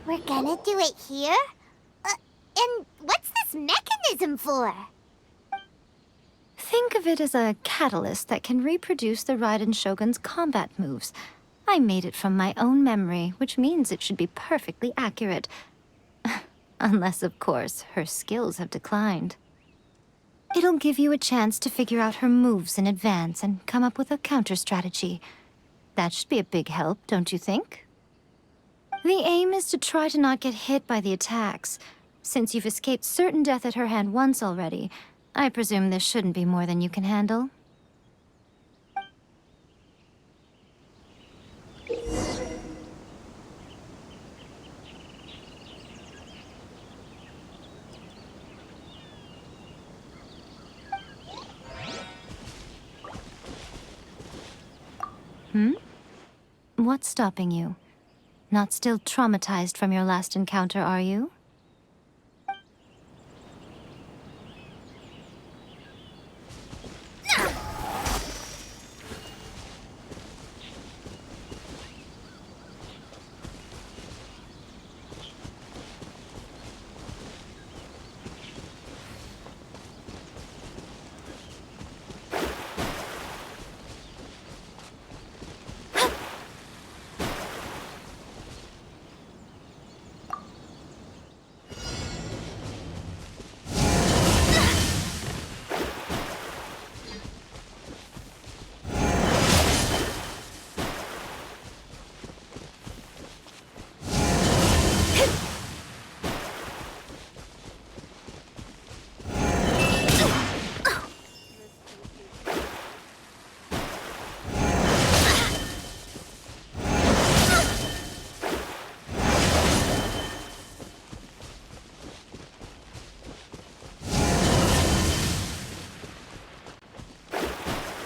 We're gonna do it here? And what's this mechanism for? Think of it as a catalyst that can reproduce the Raiden Shogun's combat moves. I made it from my own memory, which means it should be perfectly accurate. Unless, of course, her skills have declined. It'll give you a chance to figure out her moves in advance and come up with a counter strategy. That should be a big help, don't you think? The aim is to try to not get hit by the attacks. Since you've escaped certain death at her hand once already, I presume this shouldn't be more than you can handle. What's stopping you? Not still traumatized from your last encounter, are you?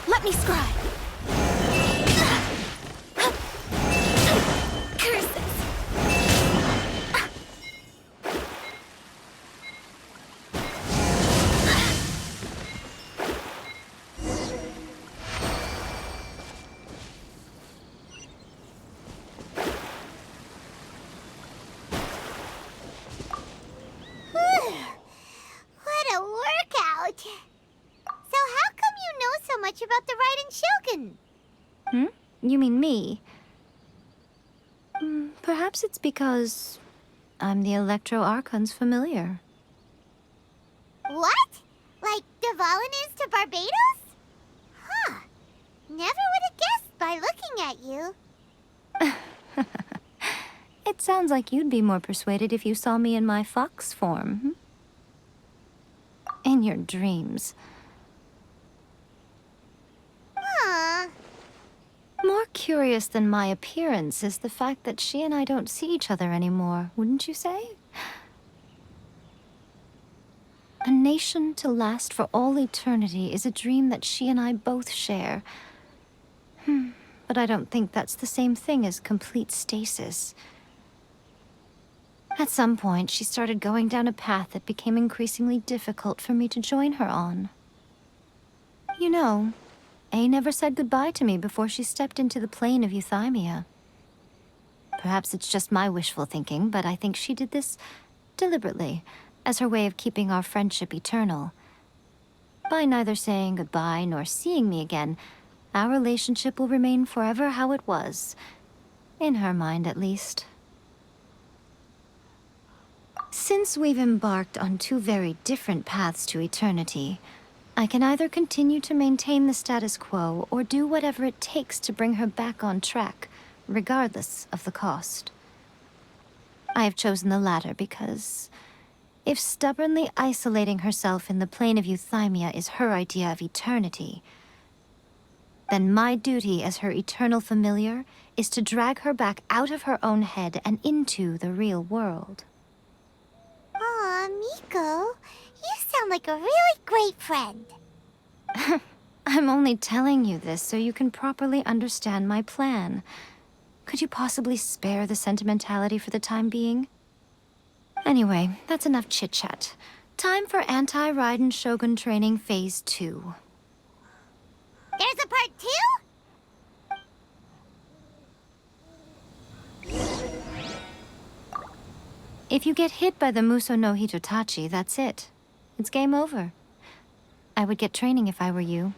Let me scribe. Curses. What a workout! So how come you know so much about the Raiden Shogun? You mean me? Perhaps it's because I'm the Electro Archon's familiar. What? Like Dvalin is to Barbados? Huh. Never would have guessed by looking at you. It sounds like you'd be more persuaded if you saw me in my fox form. In your dreams. Huh. More curious than my appearance is the fact that she and I don't see each other anymore, wouldn't you say? A nation to last for all eternity is a dream that she and I both share. But I don't think that's the same thing as complete stasis. At some point, she started going down a path that became increasingly difficult for me to join her on. You know, A never said goodbye to me before she stepped into the plane of Euthymia. Perhaps it's just my wishful thinking, but I think she did this deliberately, as her way of keeping our friendship eternal. By neither saying goodbye nor seeing me again, our relationship will remain forever how it was. In her mind, at least. Since we've embarked on two very different paths to eternity, I can either continue to maintain the status quo or do whatever it takes to bring her back on track, regardless of the cost. I have chosen the latter because if stubbornly isolating herself in the plane of Euthymia is her idea of eternity, then my duty as her eternal familiar is to drag her back out of her own head and into the real world. Aw, Miko, you sound like a really great friend. I'm only telling you this so you can properly understand my plan. Could you possibly spare the sentimentality for the time being? Anyway, that's enough chit-chat. Time for Anti-Raiden Shogun Training Phase 2. There's a part 2? If you get hit by the Muso no Hitotachi, that's it. It's game over. I would get training if I were you.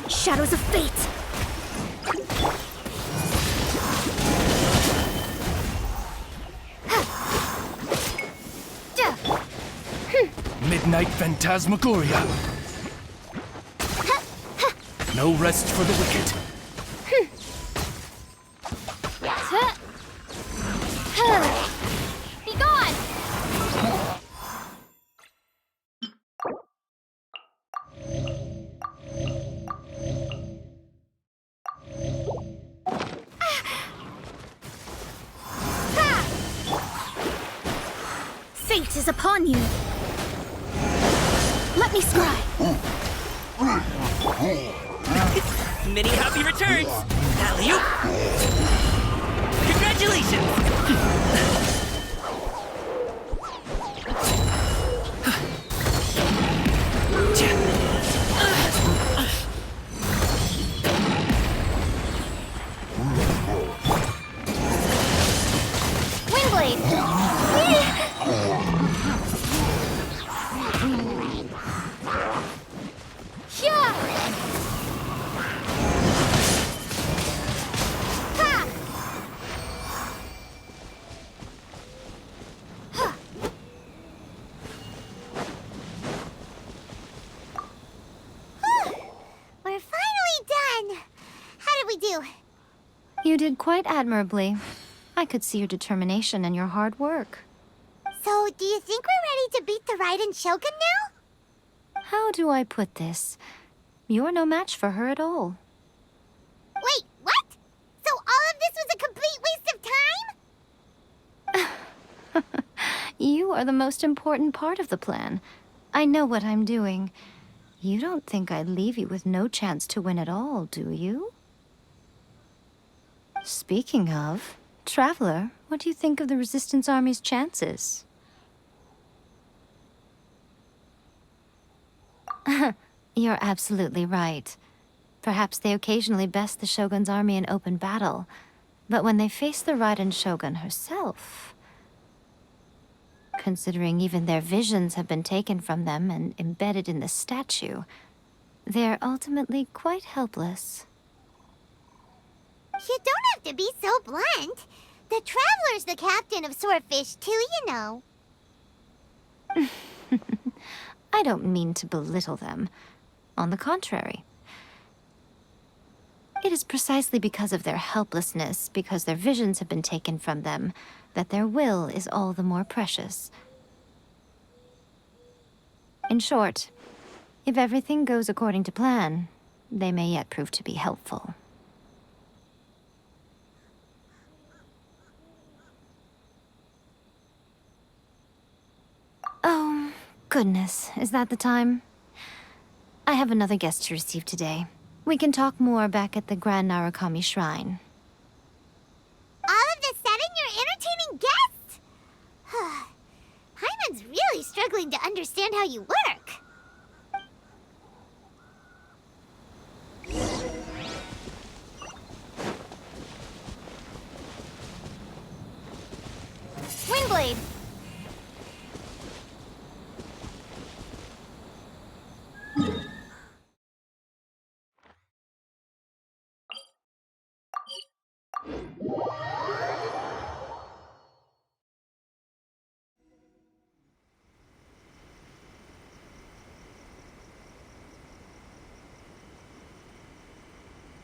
Shadows of Fate! Midnight Phantasmagoria. No rest for the wicked. Be gone! Fate is upon you. Let me scry. Many happy returns! Alley-oop! Congratulations! Windblade! Yeah! Ha! Huh. We're finally done. How did we do? You did quite admirably. I could see your determination and your hard work. So, do you think we're ready to beat the Raiden Shogun now? How do I put this? You're no match for her at all. Wait, what? So all of this was a complete waste of time? You are the most important part of the plan. I know what I'm doing. You don't think I'd leave you with no chance to win at all, do you? Speaking of, Traveler, what do you think of the Resistance Army's chances? You're absolutely right. Perhaps they occasionally best the Shogun's army in open battle, but when they face the Raiden Shogun herself... Considering even their visions have been taken from them and embedded in the statue, they're ultimately quite helpless. You don't have to be so blunt. The Traveler's the captain of Swordfish too, you know. I don't mean to belittle them. On the contrary. It is precisely because of their helplessness, because their visions have been taken from them, that their will is all the more precious. In short, if everything goes according to plan, they may yet prove to be helpful. Oh, goodness, is that the time? I have another guest to receive today. We can talk more back at the Grand Narukami Shrine. All of a sudden, you're entertaining guests? Paimon's really struggling to understand how you work. Windblade!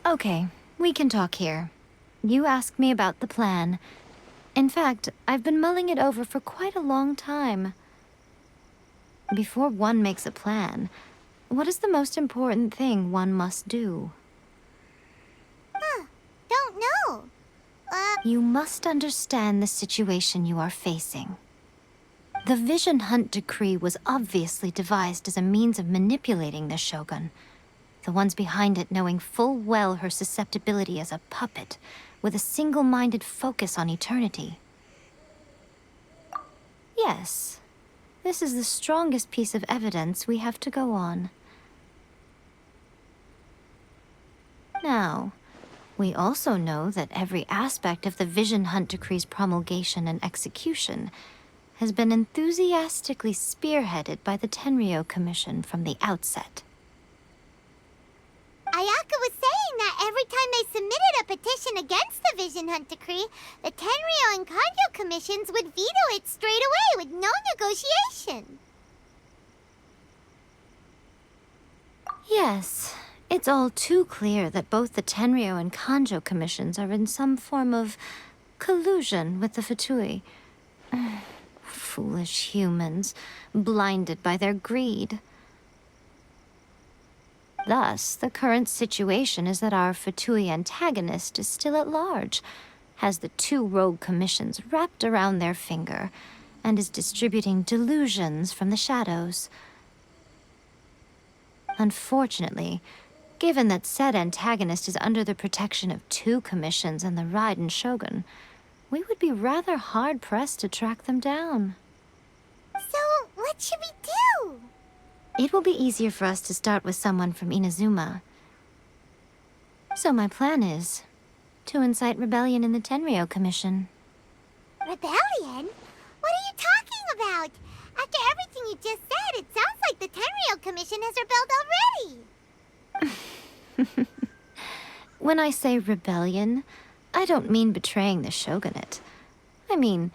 Okay, we can talk here. You asked me about the plan. In fact, I've been mulling it over for quite a long time. Before one makes a plan, what is the most important thing one must do? Don't know. You must understand the situation you are facing. The Vision Hunt Decree was obviously devised as a means of manipulating the Shogun. The ones behind it knowing full well her susceptibility as a puppet, with a single-minded focus on eternity. Yes, this is the strongest piece of evidence we have to go on. Now, we also know that every aspect of the Vision Hunt Decree's promulgation and execution has been enthusiastically spearheaded by the Tenryo Commission from the outset. Ayaka was saying that every time they submitted a petition against the Vision Hunt Decree, the Tenryo and Kanjo commissions would veto it straight away with no negotiation. Yes, it's all too clear that both the Tenryou and Kanjo commissions are in some form of collusion with the Fatui. Foolish humans, blinded by their greed. Thus, the current situation is that our Fatui antagonist is still at large, has the two rogue commissions wrapped around their finger, and is distributing delusions from the shadows. Unfortunately, given that said antagonist is under the protection of two commissions and the Raiden Shogun, we would be rather hard-pressed to track them down. So, what should we do? It will be easier for us to start with someone from Inazuma. So my plan is to incite rebellion in the Tenryou Commission. Rebellion? What are you talking about? After everything you just said, it sounds like the Tenryou Commission has rebelled already. When I say rebellion, I don't mean betraying the shogunate. I mean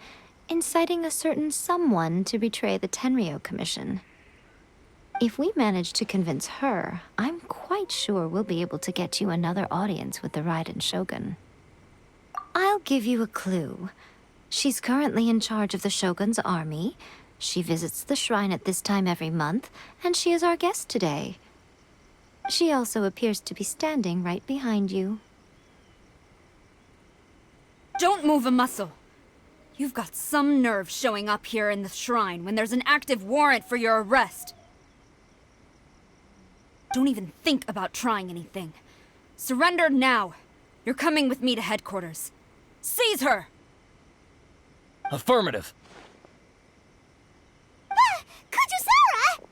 inciting a certain someone to betray the Tenryou Commission. If we manage to convince her, I'm quite sure we'll be able to get you another audience with the Raiden Shogun. I'll give you a clue. She's currently in charge of the Shogun's army. She visits the shrine at this time every month, and she is our guest today. She also appears to be standing right behind you. Don't move a muscle. You've got some nerve showing up here in the shrine when there's an active warrant for your arrest. Don't even think about trying anything. Surrender now. You're coming with me to headquarters. Seize her! Affirmative. Kujusara!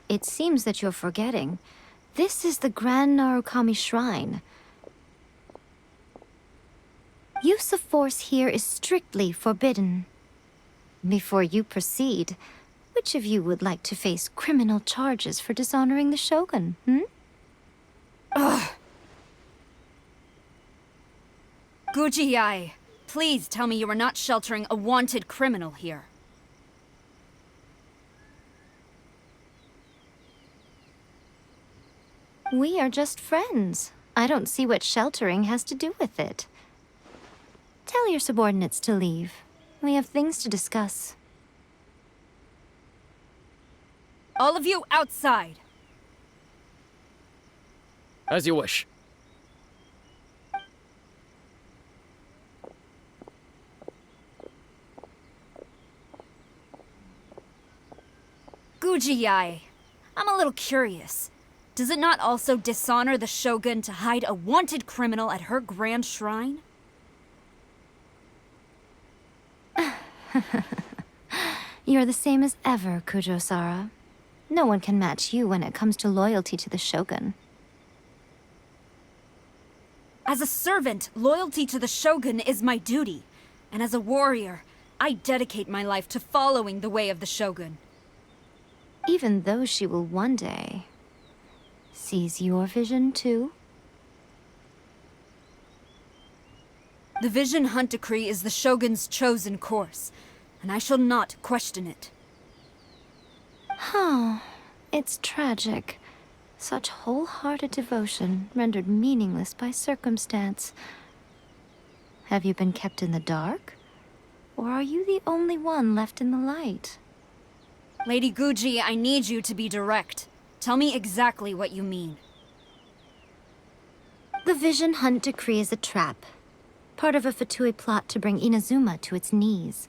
It seems that you're forgetting. This is the Grand Narukami Shrine. Use of force here is strictly forbidden. Before you proceed, which of you would like to face criminal charges for dishonoring the Shogun, Ugh. Guji-ai, please tell me you are not sheltering a wanted criminal here. We are just friends. I don't see what sheltering has to do with it. Tell your subordinates to leave. We have things to discuss. All of you outside. As you wish. Guji-ai, I'm a little curious. Does it not also dishonor the Shogun to hide a wanted criminal at her grand shrine? You're the same as ever, Kujo-sara. No one can match you when it comes to loyalty to the Shogun. As a servant, loyalty to the Shogun is my duty. And as a warrior, I dedicate my life to following the way of the Shogun. Even though she will one day seize your vision too? The Vision Hunt Decree is the Shogun's chosen course, and I shall not question it. It's tragic. Such wholehearted devotion rendered meaningless by circumstance. Have you been kept in the dark? Or are you the only one left in the light? Lady Guji, I need you to be direct. Tell me exactly what you mean. The Vision Hunt Decree is a trap. Part of a Fatui plot to bring Inazuma to its knees.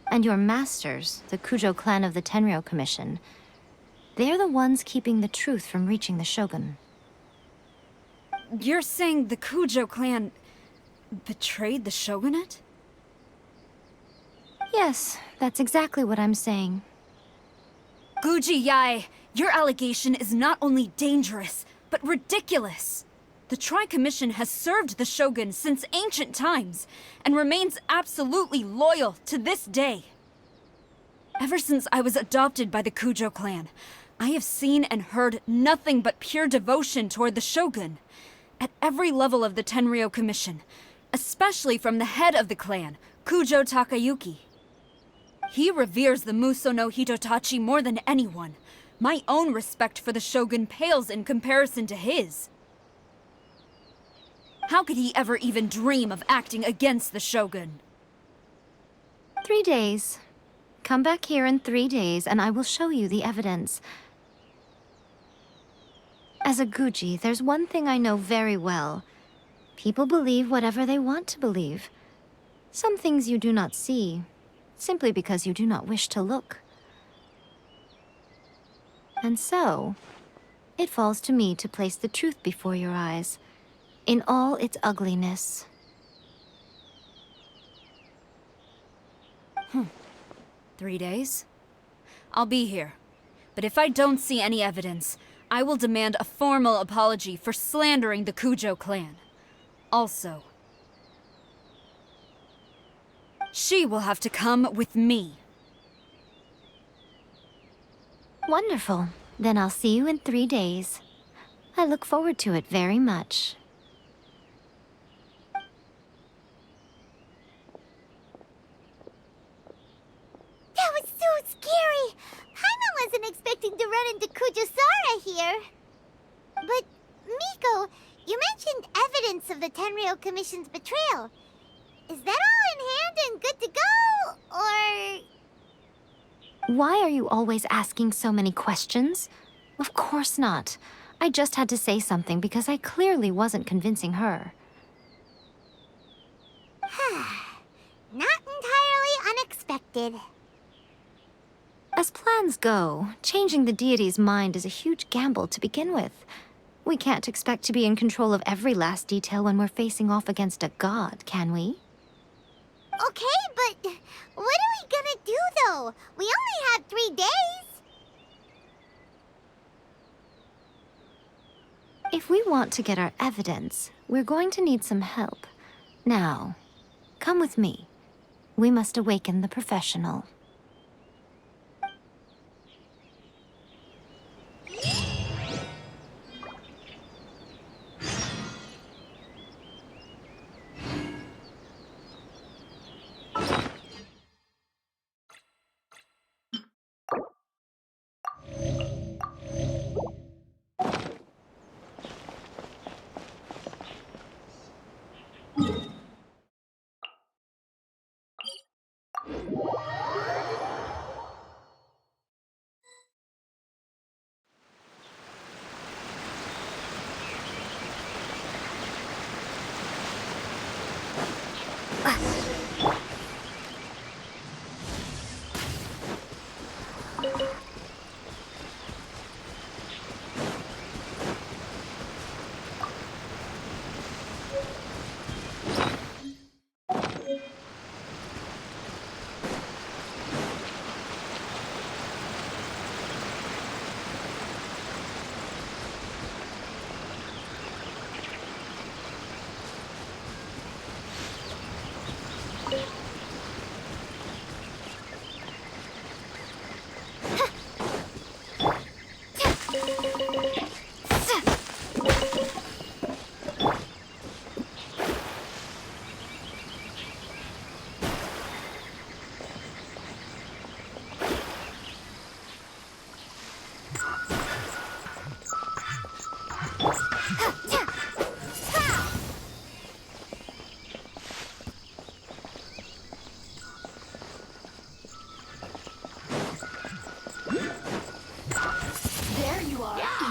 And your masters, the Kujo clan of the Tenryou Commission, they're the ones keeping the truth from reaching the Shogun. You're saying the Kujo clan betrayed the Shogunate? Yes, that's exactly what I'm saying. Guji-ai, your allegation is not only dangerous, but ridiculous. The Tri-Commission has served the Shogun since ancient times, and remains absolutely loyal to this day. Ever since I was adopted by the Kujo clan, I have seen and heard nothing but pure devotion toward the Shogun. At every level of the Tenryou Commission, especially from the head of the clan, Kujo Takayuki. He reveres the Muso no Hitotachi more than anyone. My own respect for the Shogun pales in comparison to his. How could he ever even dream of acting against the Shogun? 3 days. Come back here in 3 days, and I will show you the evidence. As a Guji, there's one thing I know very well. People believe whatever they want to believe. Some things you do not see, simply because you do not wish to look. And so, it falls to me to place the truth before your eyes, in all its ugliness. 3 days? I'll be here. But if I don't see any evidence, I will demand a formal apology for slandering the Kujo clan. Also, she will have to come with me. Wonderful. Then I'll see you in 3 days. I look forward to it very much. That was so scary! Paimon wasn't expecting to run into Kujosara here. But, Miko, you mentioned evidence of the Tenryou Commission's betrayal. Is that all in hand and good to go, or...? Why are you always asking so many questions? Of course not. I just had to say something because I clearly wasn't convincing her. Not entirely unexpected. As plans go, changing the deity's mind is a huge gamble to begin with. We can't expect to be in control of every last detail when we're facing off against a god, can we? Okay, but what are we gonna do, though? We only have 3 days. If we want to get our evidence, we're going to need some help. Now, come with me. We must awaken the professional.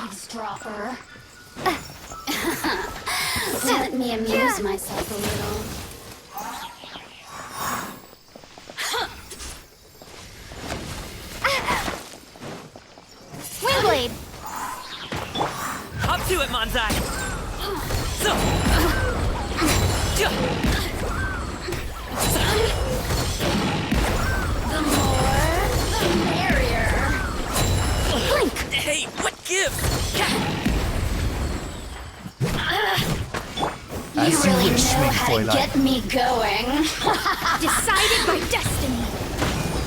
Eavesdropper. Let me amuse myself a little. Windblade! Up to it, Manzai! So. The more, the merrier. Blink! Hey, what gives? As You you really wish, know mein how to Fräulein. get me going. Decided by destiny.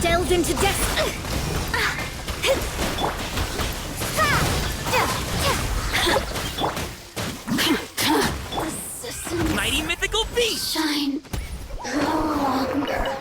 Delved into destiny. Mighty mythical beast! Shine no longer.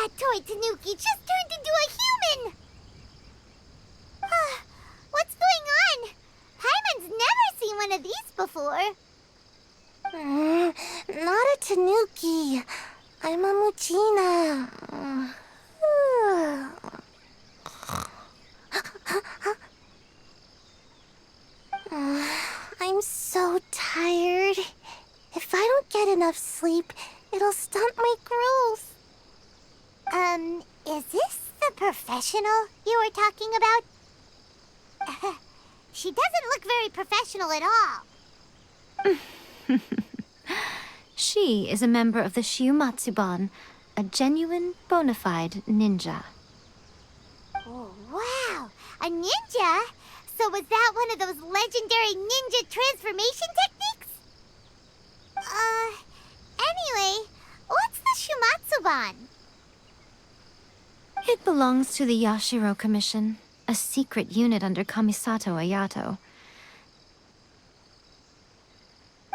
That toy tanuki just turned into a human! What's going on? Paimon's never seen one of these before. Not a tanuki. I'm a muchina. I'm so tired. If I don't get enough sleep, it'll stunt my growth. Is this the professional you were talking about? She doesn't look very professional at all. She is a member of the Shiumatsuban, a genuine, bona fide ninja. Oh, wow! A ninja? So was that one of those legendary ninja transformation techniques? Anyway, what's the Shumatsuban? It belongs to the Yashiro Commission, a secret unit under Kamisato Ayato.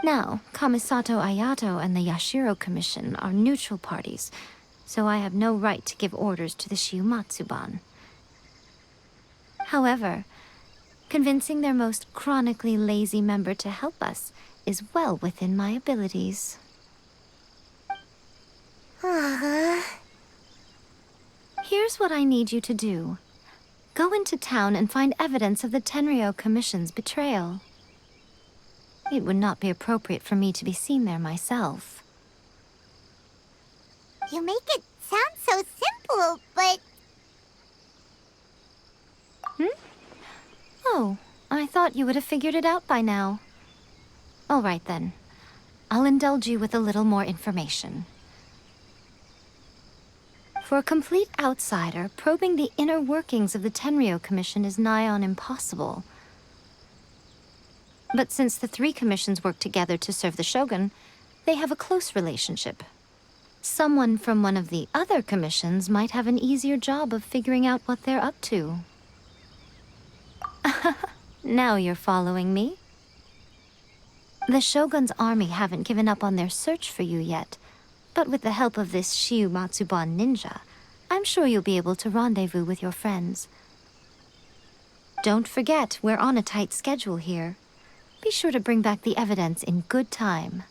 Now, Kamisato Ayato and the Yashiro Commission are neutral parties, so I have no right to give orders to the Shiumatsuban. However, convincing their most chronically lazy member to help us is well within my abilities. Here's what I need you to do. Go into town and find evidence of the Tenryou Commission's betrayal. It would not be appropriate for me to be seen there myself. You make it sound so simple, but... Oh, I thought you would have figured it out by now. All right then. I'll indulge you with a little more information. For a complete outsider, probing the inner workings of the Tenryou Commission is nigh on impossible. But since the three commissions work together to serve the Shogun, they have a close relationship. Someone from one of the other commissions might have an easier job of figuring out what they're up to. Now you're following me? The Shogun's army haven't given up on their search for you yet, but with the help of this Shiumatsuban ninja, I'm sure you'll be able to rendezvous with your friends. Don't forget, we're on a tight schedule here. Be sure to bring back the evidence in good time.